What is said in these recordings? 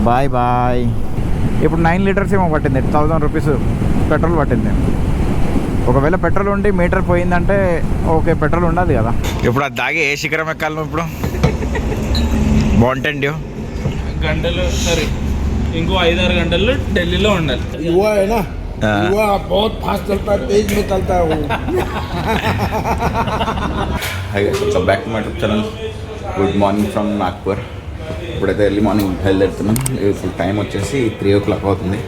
Bye bye. ఇప్పుడు 9 litres ఏమో పట్టింది, 1000 రూపీస్ పెట్రోల్ పట్టింది. ఒకవేళ పెట్రోల్ ఉండి మీటర్ పోయిందంటే ఓకే, పెట్రోల్ ఉండదు కదా. ఇప్పుడు అది దాగి ఏ శిఖరం ఎక్కాలి ఇప్పుడు? మౌంటైన్ డ్యూ గంటలు సరే, ఇంకో 5-6 గంటలు ఢిల్లీలో ఉండాలి. Back to my YouTube channel. Good morning from Nagpur. ఇప్పుడైతే ఎర్లీ మార్నింగ్ బయలుదేరుతున్నాం. ఇప్పుడు టైం వచ్చేసి 3 o'clock అవుతుంది.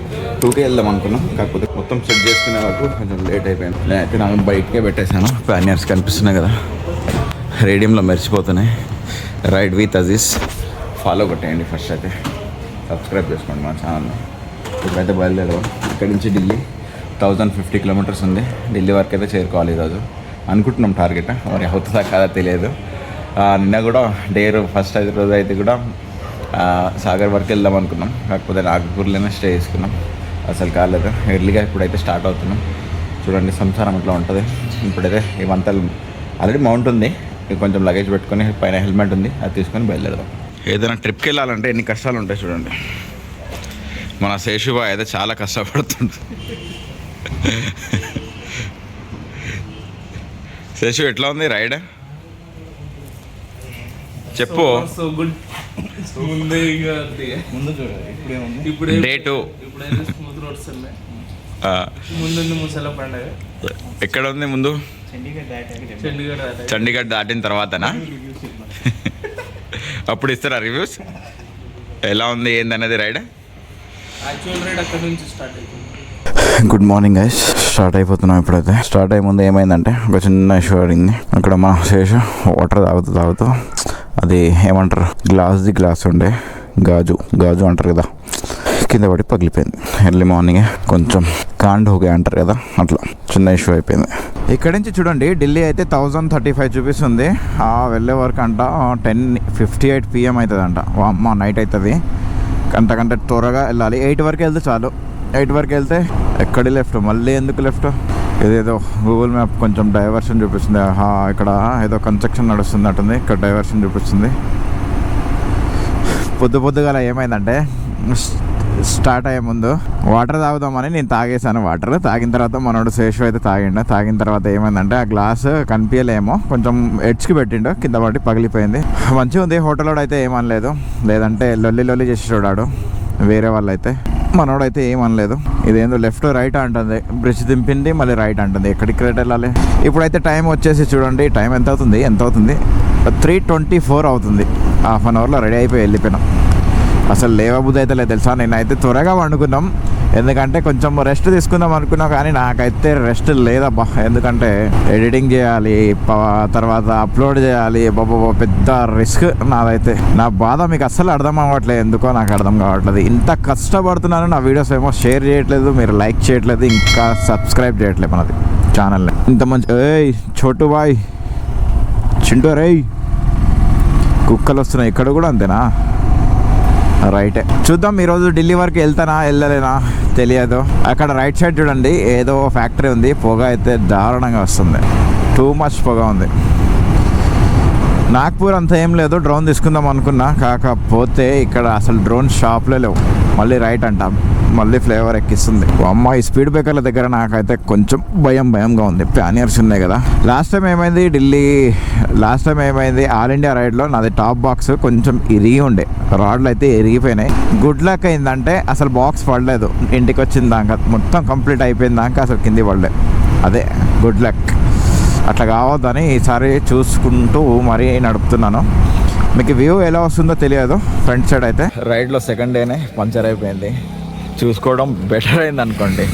2కి వెళ్దాం అనుకున్నాం, కాకపోతే మొత్తం సెట్ చేసుకునే వరకు కొంచెం లేట్ అయిపోయింది. నేనైతే నాకు బయటకే పెట్టేశాను. ప్యానియర్స్ కనిపిస్తున్నాయి కదా, రేడియంలో మెరిచిపోతున్నాయి. రైడ్ విత్ అజీజ్ ఫాలో కొట్టేయండి. ఫస్ట్ అయితే సబ్స్క్రైబ్ చేసుకోండి మా ఛానల్ని. ఇప్పుడైతే బయలుదేరాం. ఇక్కడి నుంచి ఢిల్లీ 1050 kilometers ఉంది. ఢిల్లీ వరకు అయితే చేరుకోవాలి ఈరోజు అనుకుంటున్నాం. టార్గెట్ మరి అవుతుందా కాదా తెలియదు. నిన్న కూడా ఫస్ట్ రోజు అయితే కూడా సాగర్ వరకు వెళ్దాం అనుకున్నాం, కాకపోతే నాగపూర్లోనే స్టే చేసుకున్నాం. అసలు కాలేదు. ఎర్లీగా ఇప్పుడైతే స్టార్ట్ అవుతున్నాం. చూడండి సంసారం ఇట్లా ఉంటుంది. ఇప్పుడైతే ఇవంతా ఆల్రెడీ మౌంట్ ఉంది, కొంచెం లగేజ్ పెట్టుకొని పైన హెల్మెట్ ఉంది, అది తీసుకొని బయలుదేరదాం. ఏదైనా ట్రిప్కి వెళ్ళాలంటే ఎన్ని కష్టాలు ఉంటాయి చూడండి. మన శేషుబాయ్ అయితే చాలా కష్టపడుతుంది. శేషు ఎట్లా ఉంది రైడ్ చెప్పు. డేటు ఎక్కడ ఉంది ముందు? చండీగఢ్ దాటిన తర్వాతనా? అప్పుడు ఇస్తారా రివ్యూస్ ఎలా ఉంది ఏందనేది ride? Good morning guys. Start అయిపోతున్నాం ఇప్పుడైతే. స్టార్ట్ అయ్యే ముందు ఏమైందంటే ఒక చిన్న ఇష్యూ అడిగింది. అక్కడ మా శేషు వాటర్ తాగుతూ అది ఏమంటారు, గ్లాస్ ఉండే గాజు అంటారు కదా, కింద పడి పగిలిపోయింది. ఎర్లీ మార్నింగే కొంచెం కాండ్ హోగే అంటారు కదా, అట్లా చిన్న ఇష్యూ అయిపోయింది. ఇక్కడ నుంచి చూడండి ఢిల్లీ అయితే 1035 చూపిస్తుంది. వెళ్ళే వరకు అంట 10:58 PM అవుతుంది అంట. అమ్మ నైట్ అవుతుంది. అంతకంటే త్వరగా వెళ్ళాలి. 8 వరకు వెళ్తే చాలు. 8 వరకు వెళ్తే ఎక్కడి లెఫ్ట్, మళ్ళీ ఎందుకు లెఫ్ట్? ఇదేదో గూగుల్ మ్యాప్ కొంచెం డైవర్షన్ చూపిస్తుంది. ఇక్కడ ఏదో కన్స్ట్రక్షన్ నడుస్తున్నట్టుంది. ఇక్కడ డైవర్షన్ చూపిస్తుంది. పొద్దుగాల ఏమైందంటే స్టార్ట్ అయ్యే ముందు వాటర్ తాగుదామని నేను తాగేసాను. వాటర్ తాగిన తర్వాత మనోడు శేషు అయితే తాగిన తర్వాత ఏమైందంటే ఆ గ్లాస్ కనిపించలేమో, కొంచెం ఎడ్జ్కి పెట్టిండు, కింద పడి పగిలిపోయింది. మంచిగా ఉంది. హోటల్ వాడు అయితే ఏమనలేదు, లేదంటే లొల్లి చేసి చూడాడు వేరే వాళ్ళు అయితే. మనోడైతే ఏమనలేదు. ఇదేందో లెఫ్ట్ రైట్ అంటుంది, బ్రిడ్జ్ దింపింది మళ్ళీ రైట్ అంటుంది. ఎక్కడికి రైట్ వెళ్ళాలి? ఇప్పుడైతే టైం వచ్చేసి చూడండి, టైం ఎంత అవుతుంది 3:24 అవుతుంది. హాఫ్ అన్ అవర్లో రెడీ అయిపోయి వెళ్ళిపోయినాం. అసలు లేవబుద్ధి అయితే లేదు తెలుసా. నేనైతే త్వరగా వండుకున్నాం, ఎందుకంటే కొంచెం రెస్ట్ తీసుకుందాం అనుకున్నాం, కానీ నాకైతే రెస్ట్ లేదబ్బా. ఎందుకంటే ఎడిటింగ్ చేయాలి, తర్వాత అప్లోడ్ చేయాలి. బాబా పెద్ద రిస్క్ నాదైతే. నా బాధ మీకు అస్సలు అర్థం అవ్వట్లేదు, ఎందుకో నాకు అర్థం కావట్లేదు. ఇంత కష్టపడుతున్నాను, నా వీడియోస్ ఏమో షేర్ చేయట్లేదు, మీరు లైక్ చేయట్లేదు, ఇంకా సబ్స్క్రైబ్ చేయట్లేదు మనది ఛానల్ని. ఇంత మంచి చోటు బాయ్ చింటూ రేయ్, కుక్కలు వస్తున్నాయి. ఇక్కడ కూడా అంతేనా? రైటే. చూద్దాం ఈరోజు ఢిల్లీ వరకు వెళ్తానా వెళ్ళలేనా తెలియదు. అక్కడ రైట్ సైడ్ చూడండి ఏదో ఫ్యాక్టరీ ఉంది. పొగ అయితే దారుణంగా వస్తుంది, టూ మచ్ పొగ ఉంది. నాగ్పూర్ అంత ఏం లేదు, డ్రోన్ తీసుకుందాం అనుకున్నా, కాకపోతే ఇక్కడ అసలు డ్రోన్ షాప్లే లేవు. మళ్ళీ రైట్ అంటాం, మళ్ళీ ఫ్లేవర్ ఎక్కిస్తుంది. అమ్మ ఈ స్పీడ్ బ్రేకర్ల దగ్గర నాకైతే కొంచెం భయంగా ఉంది. ప్యానియర్స్ ఉన్నాయి కదా. లాస్ట్ టైం ఏమైంది ఆల్ ఇండియా రైడ్లో నాది టాప్ బాక్స్ కొంచెం ఇరిగి ఉండే, రాడ్లు అయితే ఇరిగిపోయినాయి. గుడ్ లక్ అయిందంటే అసలు బాక్స్ పడలేదు. ఇంటికి వచ్చిన దాకా మొత్తం కంప్లీట్ అయిపోయిన దాకా అసలు కింది పడలేదు. అదే గుడ్ లక్. అట్లా కావద్దని ఈసారి చూసుకుంటూ మరీ నడుపుతున్నాను. మీకు వ్యూ ఎలా వస్తుందో తెలియదు. ఫ్రంట్ సైడ్ అయితే రైడ్లో సెకండ్ డేనే పంచర్ అయిపోయింది. చూసుకోవడం బెటర్ అయింది అనుకోండి.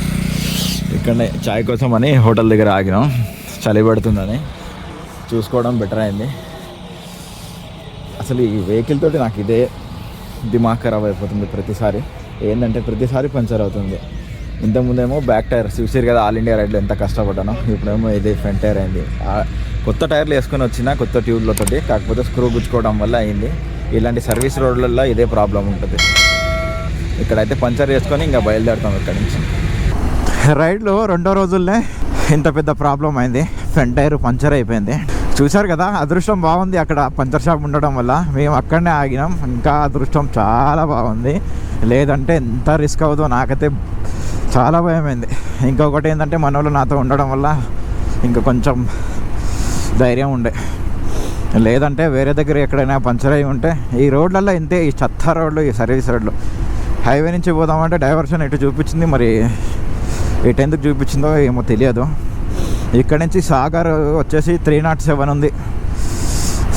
ఇక్కడనే చాయ్ కోసం అని హోటల్ దగ్గర ఆగినాం, చలి పెడుతుందని. చూసుకోవడం బెటర్ అయింది. అసలు ఈ వెహికల్ తోటి నాకు ఇదే దిమాగ్ ఖరాబ్ అయిపోతుంది ప్రతిసారి. ఏంటంటే ప్రతిసారి పంచర్ అవుతుంది. ఇంతకుముందేమో బ్యాక్ టైర్ చూసారు కదా, ఆల్ ఇండియా రైడ్లో ఎంత కష్టపడ్డానో. ఇప్పుడేమో ఇదే ఫ్రంట్ టైర్ అయింది. కొత్త టైర్లు వేసుకొని వచ్చిన కొత్త ట్యూబ్లతోటి, కాకపోతే స్క్రూ గుచ్చుకోవడం వల్ల అయింది. ఇలాంటి సర్వీస్ రోడ్లలో ఇదే ప్రాబ్లం ఉంటుంది. ఇక్కడైతే పంచర్ చేసుకొని ఇంకా బయలుదేరుతాం ఇక్కడి నుంచి. రైడ్లో 2వ రోజుల్నే ఇంత పెద్ద ప్రాబ్లం అయింది. ఫ్రంట్ టైర్ పంచర్ అయిపోయింది. చూశారు కదా, అదృష్టం బాగుంది అక్కడ పంచర్ షాప్ ఉండడం వల్ల. మేము అక్కడనే ఆగినాం. ఇంకా అదృష్టం చాలా బాగుంది. లేదంటే ఎంత రిస్క్ అవుతుందో నాకైతే చాలా భయమైంది. ఇంకొకటి ఏంటంటే మన వాళ్ళు నాతో ఉండడం వల్ల ఇంకా కొంచెం ధైర్యం ఉండే, లేదంటే వేరే దగ్గర ఎక్కడైనా పంచర్ అయి ఉంటే. ఈ రోడ్లలో ఇంతే, ఈ చెత్త రోడ్లు, ఈ సర్వీస్ రోడ్లు. హైవే నుంచి పోదామంటే డైవర్షన్ ఇటు చూపించింది, మరి ఇటు ఎందుకు చూపించిందో ఏమో తెలియదు. ఇక్కడ నుంచి సాగర్ వచ్చేసి 307 ఉంది.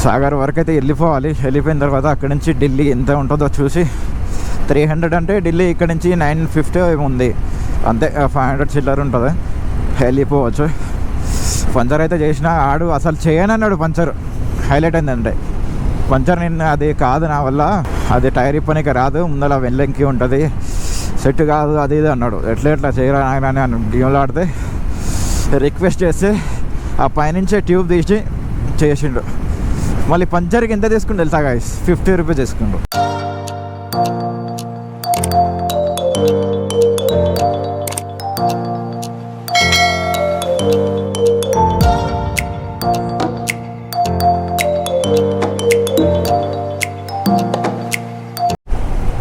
సాగర్ వరకు అయితే వెళ్ళిపోవాలి. వెళ్ళిపోయిన తర్వాత అక్కడి నుంచి ఢిల్లీ ఎంత ఉంటుందో చూసి 300 అంటే ఢిల్లీ ఇక్కడ నుంచి 950 ఉంది అంతే. 500 చిల్లర ఉంటుంది, వెళ్ళిపోవచ్చు. పంచర్ అయితే చేసిన ఆడు అసలు చేయనన్నాడు. పంచర్ హైలైట్ అయిందంటే పంచర్ నిన్న అది కాదు నా వల్ల, అది టైర్ ఇప్పనికి రాదు, ముందర వెల్లెంకి ఉంటుంది, సెట్ కాదు అది ఇది అన్నాడు. ఎట్లా చేయరా అని గేమ్లో ఆడితే రిక్వెస్ట్ చేస్తే ఆ పైనుంచే ట్యూబ్ తీసి చేసిండు. మళ్ళీ పంచర్కి ఎంత తీసుకుంటు తెలుసా గైస్? 50 రూపీస్ తీసుకుండు.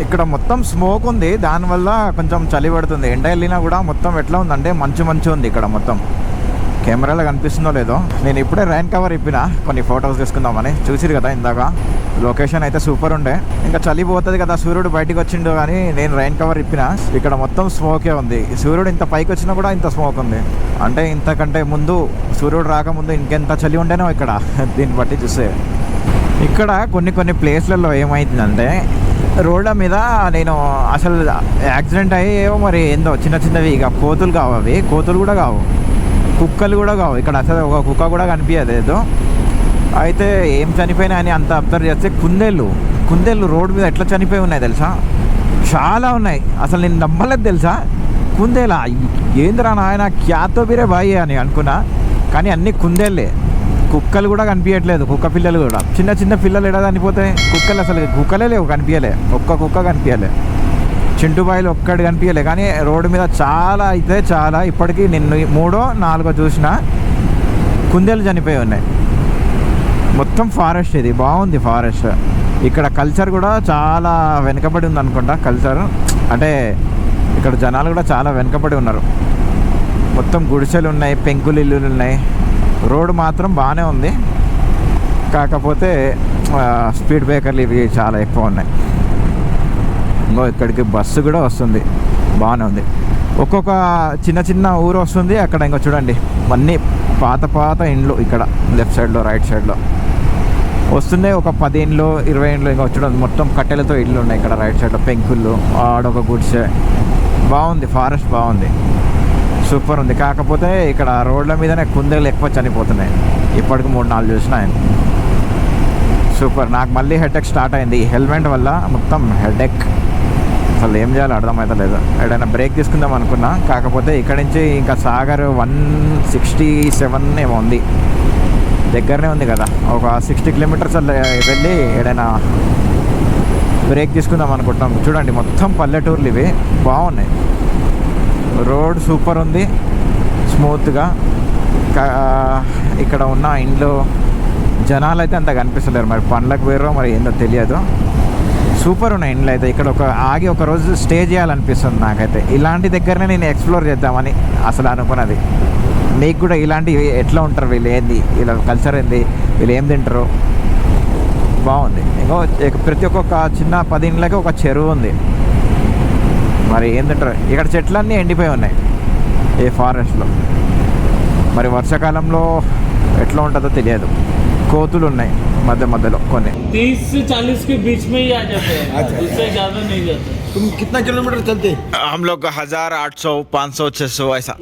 ఇక్కడ మొత్తం స్మోక్ ఉంది, దానివల్ల కొంచెం చలి పడుతుంది. ఎండ వెళ్ళినా కూడా మొత్తం ఎట్లా ఉందంటే మంచు ఉంది ఇక్కడ మొత్తం. కెమెరాలో కనిపిస్తుందో లేదో, నేను ఇప్పుడే రైన్ కవర్ ఇప్పిన కొన్ని ఫొటోస్ తీసుకుందామని. చూసిరు కదా ఇందాక, లొకేషన్ అయితే సూపర్ ఉండే. ఇంకా చలి పోతుంది కదా, సూర్యుడు బయటకు వచ్చిండు కానీ నేను రైన్ కవర్ ఇప్పిన. ఇక్కడ మొత్తం స్మోకే ఉంది. సూర్యుడు ఇంత పైకి వచ్చినా కూడా ఇంత స్మోక్ ఉంది. అంటే ఇంతకంటే ముందు, సూర్యుడు రాకముందు ఇంకెంత చలి ఉండేనో ఇక్కడ. దీన్ని బట్టి చూస్తే ఇక్కడ కొన్ని ప్లేస్లలో ఏమైందంటే రోడ్ల మీద నేను అసలు యాక్సిడెంట్ అయ్యేవో మరి ఏందో చిన్నవి, ఇక కోతులు కావు, అవి కోతులు కూడా కావు, కుక్కలు కూడా కావు. ఇక్కడ అసలు ఒక కుక్క కూడా కనిపించదు ఏదో. అయితే ఏం చనిపోయినా అని అంత అబ్జర్వ్ చేస్తే కుందేళ్ళు రోడ్డు మీద ఎట్లా చనిపోయి ఉన్నాయి తెలుసా? చాలా ఉన్నాయి. అసలు నేను నమ్మలేదు తెలుసా. కుందేలా ఏందిరా నాయన, క్యాతో బిరే బాయ్ అని అనుకున్నా, కానీ అన్నీ కుందేళ్ళే. కుక్కలు కూడా కనిపించట్లేదు, కుక్క పిల్లలు కూడా. చిన్న పిల్లలు ఎడా చనిపోతాయి, కుక్కలు అసలు కుక్కలే లేవు, కనిపించలే. ఒక్క కుక్క కనిపించలే, చింటుబాయిలు ఒక్కటి కనిపించలే. కానీ రోడ్డు మీద చాలా అయితే చాలా, ఇప్పటికీ నిన్ను 3, 4 చూసిన కుందేలు చనిపోయి ఉన్నాయి. మొత్తం ఫారెస్ట్, ఇది బాగుంది ఫారెస్ట్. ఇక్కడ కల్చర్ కూడా చాలా వెనుకబడి ఉంది అనుకుంటా. కల్చర్ అంటే ఇక్కడ జనాలు కూడా చాలా వెనుకబడి ఉన్నారు. మొత్తం గుడిసెలు ఉన్నాయి, పెంకులు ఇల్లులు ఉన్నాయి. రోడ్డు మాత్రం బాగానే ఉంది, కాకపోతే స్పీడ్ బ్రేకర్లు ఇవి చాలా ఎక్కువ ఉన్నాయి. ఇంకో ఇక్కడికి బస్సు కూడా వస్తుంది, బాగానే ఉంది. ఒక్కొక్క చిన్న ఊరు వస్తుంది. అక్కడ ఇంకో చూడండి, అన్నీ పాత ఇండ్లు. ఇక్కడ లెఫ్ట్ సైడ్లో రైట్ సైడ్లో వస్తున్నాయి. ఒక 10 ఇండ్లు 20 ఇండ్లు. ఇంకా చూడండి మొత్తం కట్టెలతో ఇళ్ళు ఉన్నాయి ఇక్కడ రైట్ సైడ్లో, పెంకుళ్ళు, ఆడొక గుడిసె. బాగుంది, ఫారెస్ట్ బాగుంది, సూపర్ ఉంది. కాకపోతే ఇక్కడ రోడ్ల మీదనే కుందేలు ఎక్కువ చనిపోతున్నాయి. ఇప్పటికి 3-4 చూసిన ఆయన. సూపర్. నాకు మళ్ళీ హెడేక్ స్టార్ట్ అయింది ఈ హెల్మెట్ వల్ల, మొత్తం హెడేక్. అసలు ఏం చేయాలో అర్థమవుతలేదు. ఎక్కడైనా బ్రేక్ తీసుకుందాం అనుకున్నా, కాకపోతే ఇక్కడ నుంచి ఇంకా సాగర్ 167 ఏమో ఉంది, దగ్గరనే ఉంది కదా. ఒక 60 కిలోమీటర్స్ వెళ్ళి ఏదైనా బ్రేక్ తీసుకుందాం అనుకుంటున్నాం. చూడండి మొత్తం పల్లెటూర్లు ఇవి, బాగున్నాయి. రోడ్ సూపర్ ఉంది, స్మూత్గా. ఇక్కడ ఉన్న ఇండ్లు జనాలు అయితే అంత కనిపిస్తలేరు, మరి పండ్లకు వేరో మరి ఏందో తెలియదు. సూపర్ ఉన్నాయి ఇండ్లు అయితే. ఇక్కడ ఆగి ఒక రోజు స్టే చేయాలనిపిస్తుంది నాకైతే. ఇలాంటి దగ్గరనే నేను ఎక్స్ప్లోర్ చేద్దామని అసలు అనుకున్నది. మీకు కూడా ఇలాంటివి ఎట్లా ఉంటారు, వీళ్ళు ఏంది, వీళ్ళ కల్చర్ ఏంది, వీళ్ళు ఏం తింటారు, బాగుంది. ఇంకో ప్రతి ఒక్కొక్క చిన్న 10 ఇండ్లకి ఒక చెరువు ఉంది. మరి ఏం తింటారు ఇక్కడ? చెట్లన్నీ ఎండిపోయి ఉన్నాయి ఈ ఫారెస్ట్లో. మరి వర్షాకాలంలో ఎట్లా ఉంటుందో తెలియదు. కోతులు ఉన్నాయి మధ్యలో కొన్ని. 30 से 40 के बीच में ही आ जाते हैं, उससे ज्यादा नहीं जाते. तुम कितना किलोमीटर चलते? हम लोग 1000, 800, 500, 600 ऐसा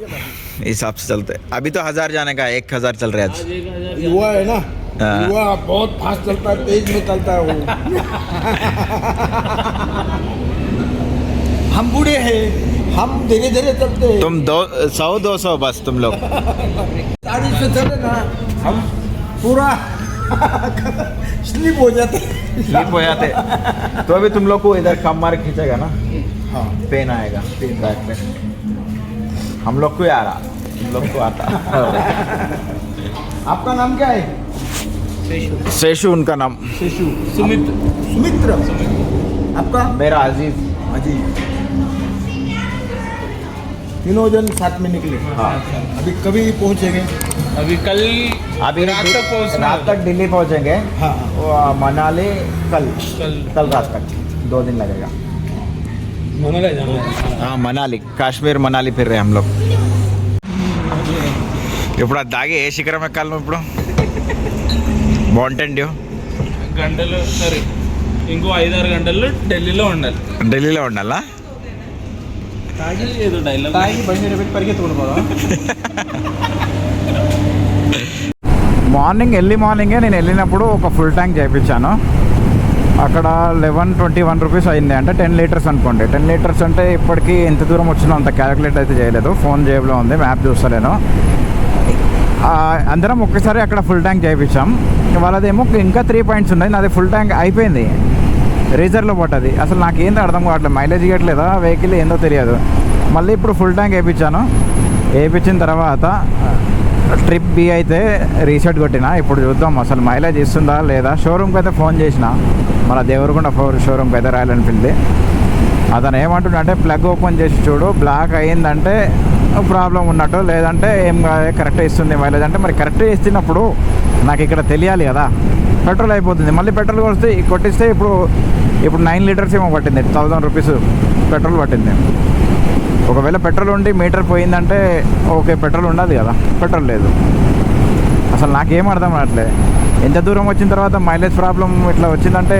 हिसाब से चलते. अभी तो 1000 जाने का, 1000 चल रहा है आज. युवा है ना, युवा बहुत फास्ट चलता है, तेज में चलता है वो. हम बूढ़े हैं, हम धीरे धीरे चलते हैं. तुम 100-200 बस तुम लोग 40 से चले ना, हम पूरा स्लिप हो जाते. तो अभी तुम लोग को इधर कम मार खींचेगा ना, हाँ पेन आएगा बैक में. हम लोग को आ रहा, तुम लोग को आता. आपका नाम क्या है? शेषु उनका नाम. शिशु. सुमित्र. सुमित्र. आपका? मेरा अजीज. हाँ जी तीनों जन साथ में निकले हाँ। अभी कभी पहुंचेंगे अभी कल अभी रात तक पहुंचना रात तक दिल्ली पहुंचेंगे। हाँ मनाली कल कल रात तक 2 दिन लगेगा। मनाली जाना है हाँ मनाली कश्मीर मनाली फिर रहे हम लोग। ఇప్పుడు అది దాగి ఏ శిఖరం ఎక్కాలి నువ్వు ఇప్పుడు? మౌంటైన్ డ్యూ గంటలు సరే ఇంకో 5-6 గంటల్లో ఢిల్లీలో ఉండాలి. ఢిల్లీలో ఉండాలా? తాగి ఏదో డైలాగ్ మార్నింగ్ ఎర్లీ మార్నింగే నేను వెళ్ళినప్పుడు ఒక ఫుల్ ట్యాంక్ చేయించాను. అక్కడ 1121 రూపీస్ అయింది. అంటే 10 లీటర్స్ అనుకోండి. 10 లీటర్స్ అంటే ఇప్పటికీ ఎంత దూరం వచ్చినా అంత క్యాలిక్యులేట్ అయితే చేయలేదు. ఫోన్ జేబులో ఉంది, మ్యాప్ చూస్తలేను. అందరం ఒక్కసారి అక్కడ ఫుల్ ట్యాంక్ చేయించాం. వాళ్ళదేమో ఇంకా 3 పాయింట్స్ ఉన్నాయి. నాది ఫుల్ ట్యాంక్ అయిపోయింది, రీజర్లో పట్టది. అసలు నాకేందో అర్థం కావట్లేదు, మైలేజ్ ఇవ్వట్లేదా వెహికల్ ఏందో తెలియదు. మళ్ళీ ఇప్పుడు ఫుల్ ట్యాంక్ వేయించాను. వేయించిన తర్వాత ట్రిప్ బి అయితే రీసెట్ కొట్టిన. ఇప్పుడు చూద్దాం అసలు మైలేజ్ ఇస్తుందా లేదా. షోరూమ్కి అయితే ఫోన్ చేసిన, మన దేవరకొండ షోరూమ్కి అయితే రాయల్ ఎన్ఫీల్డ్ది. అతను ఏమంటున్నా అంటే ప్లగ్ ఓపెన్ చేసి చూడు, బ్లాక్ అయ్యిందంటే ప్రాబ్లం ఉన్నట్టు, లేదంటే ఏం కరెక్ట్ ఇస్తుంది మైలేజ్ అంటే. మరి కరెక్ట్ ఇస్తున్నప్పుడు నాకు ఇక్కడ తెలియాలి కదా. పెట్రోల్ అయిపోతుంది, మళ్ళీ పెట్రోల్ కొట్టిస్తే ఇప్పుడు 9 లీటర్స్ ఏమో పట్టింది, 1000 రూపీస్ పెట్రోల్ పట్టింది. ఒకవేళ పెట్రోల్ ఉండి మీటర్ పోయిందంటే ఓకే, పెట్రోల్ ఉండాలి కదా, పెట్రోల్ లేదు. అసలు నాకేం అర్థం అవ్వట్లేదు. ఎంత దూరం వచ్చిన తర్వాత మైలేజ్ ప్రాబ్లం ఇట్లా వచ్చిందంటే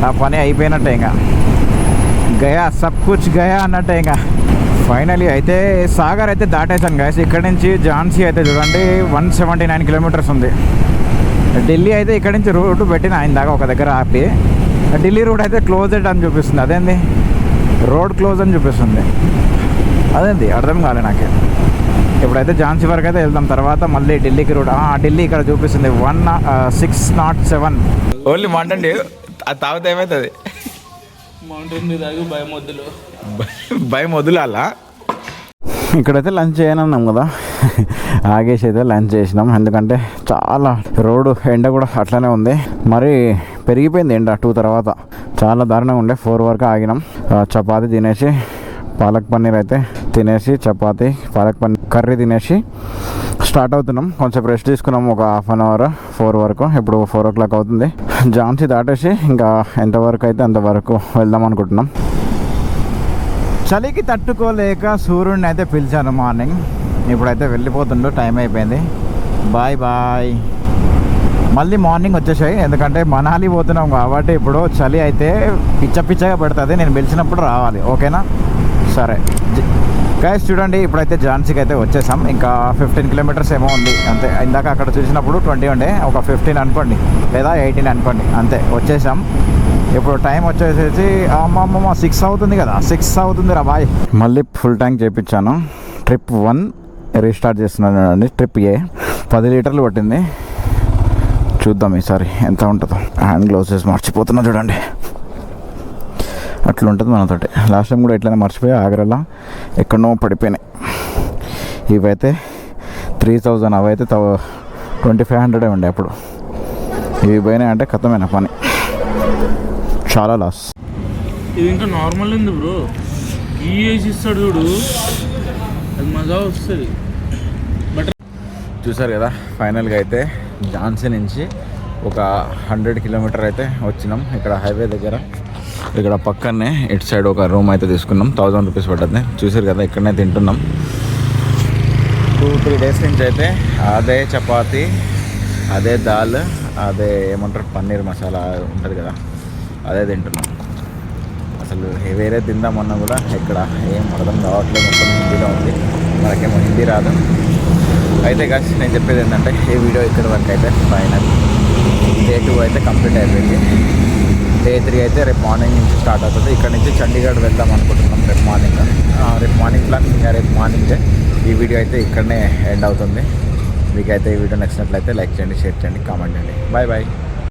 ఆ పని అయిపోయినట్టే, ఇంకా గయా సబ్ కుచ్ గయా అన్నట్టే. ఇంకా ఫైనలీ అయితే సాగర్ అయితే దాటేసాను గైస్. ఇక్కడ నుంచి ఝాన్సీ అయితే చూడండి 179 కిలోమీటర్స్ ఉంది. ఢిల్లీ అయితే ఇక్కడ నుంచి రూట్ పెట్టిన ఆయన దాకా ఒక దగ్గర ఆపి, ఢిల్లీ రూట్ అయితే క్లోజ్డ్ అని చూపిస్తుంది. అదేంది రోడ్ క్లోజ్ అని చూపిస్తుంది, అదేంది అర్థం కాలే నాకే. ఇప్పుడైతే ఝాన్సీ వరకు అయితే వెళ్దాం, తర్వాత మళ్ళీ ఢిల్లీకి రూట్. ఢిల్లీ ఇక్కడ చూపిస్తుంది 607. Only Mountain Dew. అది తాగితే ఏమవుతుంది? మౌంటైన్ మీద తాగి భయం వదిలాలా? ఇక్కడైతే లంచ్ చేయనన్నాం కదా, ఆగేసి అయితే లంచ్ చేసినాం. ఎందుకంటే చాలా రోడ్డు ఎండ కూడా అట్లానే ఉంది, మరి పెరిగిపోయింది ఎండ 2 తర్వాత. చాలా దారుణంగా ఉండే. 4 వరకు ఆగినాం. చపాతీ తినేసి, పాలక్ పన్నీర్ అయితే తినేసి, చపాతీ పాలక్ పన్నీర్ కర్రీ తినేసి స్టార్ట్ అవుతున్నాం. కొంచెం రెస్ట్ తీసుకున్నాం ఒక హాఫ్ అన్ అవర్ 4 వరకు. ఇప్పుడు 4 o'clock అవుతుంది. ఝాన్సీ దాటేసి ఇంకా ఎంతవరకు అయితే అంతవరకు వెళ్దాం అనుకుంటున్నాం. చలికి తట్టుకోలేక సూర్యుడిని అయితే పిలిచాను మార్నింగ్. ఇప్పుడైతే వెళ్ళిపోతుండు, టైం అయిపోయింది. Bye bye. మళ్ళీ మార్నింగ్ వచ్చేసాయి, ఎందుకంటే మనాలి పోతున్నాం కాబట్టి ఇప్పుడు చలి అయితే పిచ్చగా పెడుతుంది. నేను పిలిచినప్పుడు రావాలి, ఓకేనా? సరే గైస్, చూడండి ఇప్పుడైతే ఝాన్సీకి అయితే వచ్చేసాం. ఇంకా 15 కిలోమీటర్స్ ఏమో ఉంది అంతే. ఇందాక అక్కడ చూసినప్పుడు 20 ఉండే, ఒక 15 అనుకోండి లేదా 18 అనుకోండి, అంతే వచ్చేసాం. ఇప్పుడు టైం వచ్చేసేసి అమ్మమ్మ 6 అవుతుంది కదా, 6 అవుతుంది రా బాయ్. మళ్ళీ ఫుల్ ట్యాంక్ చేయించాను. ట్రిప్ 1 రీస్టార్ట్ చేస్తున్నాను అండి. ట్రిప్ ఏ 10 లీటర్లు పట్టింది. చూద్దాం ఈసారి ఎంత ఉంటుందో. హ్యాండ్ గ్లౌసెస్ మర్చిపోతున్నా చూడండి, అట్లా ఉంటుంది మనతోటి. లాస్ట్ టైం కూడా ఎట్లయినా మర్చిపోయి ఆగ్రాలో ఎక్కడనో పడిపోయినాయి. ఇవైతే 3000, అవైతే 2500 ఉండే అప్పుడు. ఇవి పోయినాయి అంటే ఖతమైన పని, చాలా లాస్. ఇది ఇంకా నార్మల్ ఉంది బ్రో, ఈ ఏజ్ ఇస్తాడు చూడు, అది మజా వస్తుంది. బట్ చూసారు కదా, ఫైనల్గా అయితే ఝాన్సీ నుంచి ఒక 100 కిలోమీటర్ అయితే వచ్చినాం. ఇక్కడ హైవే దగ్గర, ఇక్కడ పక్కనే ఇటు సైడ్ ఒక రూమ్ అయితే తీసుకున్నాం. 1000 రూపీస్ పడ్డది. చూసారు కదా, ఇక్కడనే తింటున్నాం. 2-3 డేస్ నుంచి అయితే అదే చపాతి, అదే దాల్, అదే ఏమంటారు పన్నీర్ మసాలా ఉంటుంది కదా, అదే తింటున్నాం. అసలు వేరే తిందామన్నా కూడా ఇక్కడ ఏం అర్థం కావట్లేదు. మొత్తం హిందీలో ఉంది, మనకేమో హిందీ రాదు. అయితే కాసి నేను చెప్పేది ఏంటంటే, ఈ వీడియో ఇక్కడ వరకు అయితే ఫైనల్. డే 2 అయితే కంప్లీట్ అయిపోయింది. డే 3 అయితే రేపు మార్నింగ్ నుంచి స్టార్ట్ అవుతుంది. ఇక్కడ నుంచి చండీగఢ్ వెళ్దాం అనుకుంటున్నాం రేపు మార్నింగ్. రేపు మార్నింగ్ ప్లాన్, ఇంకా రేపు మార్నింగే ఈ వీడియో అయితే ఇక్కడనే ఎండ్ అవుతుంది. మీకైతే ఈ వీడియో నచ్చినట్లయితే లైక్ చేయండి, షేర్ చేయండి, కామెంట్ చేయండి. Bye bye.